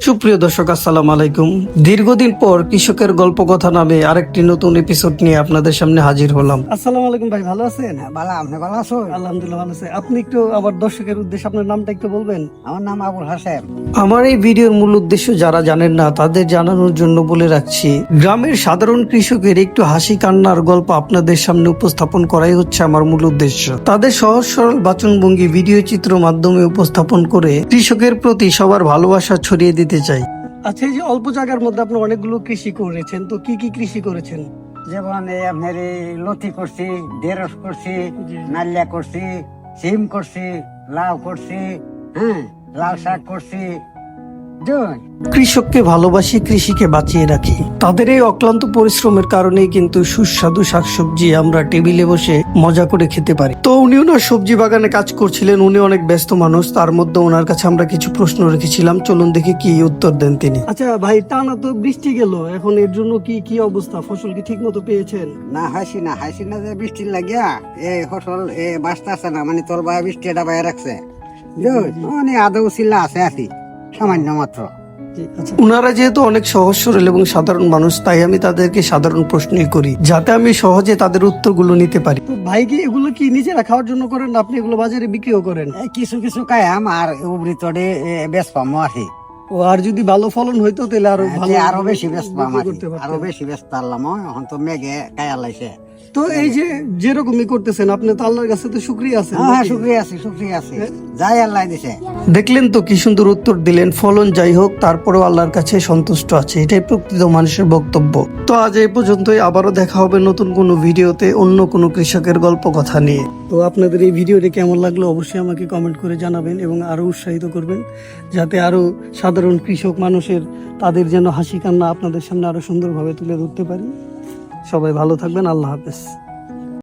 সুপ্রিয় দর্শক, আসসালামু আলাইকুম। দীর্ঘদিন পর কৃষকের গল্প কথা নামে আরেকটি নতুন এপিসোড নিয়ে আপনাদের সামনে হাজির হলাম। আসসালামু আলাইকুম ভাই, ভালো আছেন? ভালো, আপনি ভালো আছো? আলহামদুলিল্লাহ ভালো আছে। আপনি একটু আবার দর্শকের উদ্দেশ্যে আপনার নামটা একটু বলবেন? আমার নাম আবুল হাসেম। আমার এই ভিডিওর মূল উদ্দেশ্য যারা জানেন না তাদের জানানোর জন্য বলে রাখছি, গ্রামের সাধারণ কৃষকের একটু হাসি কান্নার গল্প আপনাদের সামনে উপস্থাপন করাই হচ্ছে আমার মূল উদ্দেশ্য। তাদের সহজ সরল বাচনভঙ্গি ভিডিও চিত্র মাধ্যমে উপস্থাপন করে কৃষকের প্রতি সবার ভালোবাসা ছড়িয়ে দিতে চাই। আচ্ছা, এই যে অল্প জায়গার মধ্যে আপনি অনেকগুলো কৃষি করেছেন, তো কি কি কৃষি করেছেন? যেমন এই আপনার এই লতি করছি, ঢেঁড়স করছি, নালিয়া করছি, সিম করছি, লাউ করছি, লাল শাক করছি। কৃষককে ভালোবাসি, কৃষিকে বাঁচিয়ে রাখি। তাদের এই অক্লান্ত পরিশ্রমের কারণেই কিন্তু সুস্বাদু শাকসবজি আমরা টেবিলে বসে মজা করে খেতে পারি। তো উনি ওনার সবজি বাগানে কাজ করছিলেন, উনি অনেক ব্যস্ত মানুষ, তার মধ্যে ওনার কাছে আমরা কিছু প্রশ্ন রেখেছিলাম, চলুন দেখি কি উত্তর দেন তিনি। আচ্ছা ভাই, টানা তো বৃষ্টি গেল, এখন এর জন্য কি অবস্থা? ফসল কি ঠিক মতো পেয়েছেন? না হাসি না যে বৃষ্টির লাগিয়া এই ফসল বাঁচতে আছে না, মানে তোর ভাই বৃষ্টি এটা বাইরে রাখছে, মানে আদৌ চিল্লা আছে আছি সামান্য মাত্র। উনারা যেহেতু অনেক সহজ সরল এবং সাধারণ মানুষ, তাই আমি তাদেরকে সাধারণ প্রশ্নই করি যাতে আমি সহজে তাদের উত্তরগুলো নিতে পারি। তো ভাই, কি এগুলো কি নিজেরা খাওয়ার জন্য করেন, আপনি এগুলো বাজারে বিক্রিও করেন? কিছু কিছু কায়াম আর উপরিতরে বেশ পামো আছি। ও, আর যদি ভালো ফলন হইতো তাহলে আরো ভালো, আরো বেশি ব্যস্ত করতে পারতেন। আরো বেশি ব্যস্ত পারলাম। এখন তো মেঘে কায়া লাইছে। তো এই যে যেরকমই করতেছেন আপনি, তো আল্লাহর কাছে তো শুকরিয়া আছে। হ্যাঁ, শুকরিয়া আছে যাই আল্লাহ দিছে। দেখলেন তো কি সুন্দর উত্তর দিলেন। ফলন যাই হোক, তারপরেও আল্লাহর কাছে সন্তুষ্ট আছে, এটাই প্রকৃত মানুষের বক্তব্য। তো আজ এই পর্যন্তই, আবারও দেখা হবে নতুন কোনো ভিডিওতে অন্য কোনো কৃষকের গল্প কথা নিয়ে। তো আপনাদের এই ভিডিওটি কেমন লাগলো অবশ্যই আমাকে কমেন্ট করে জানাবেন এবং আরো উৎসাহিত করবেন, যাতে আরো সাধারণ কৃষক মানুষের তাদের যেন হাসি কান্না আপনাদের সামনে আরো সুন্দরভাবে তুলে ধরতে পারি। সবাই ভালো থাকবেন, আল্লাহ হাফেজ।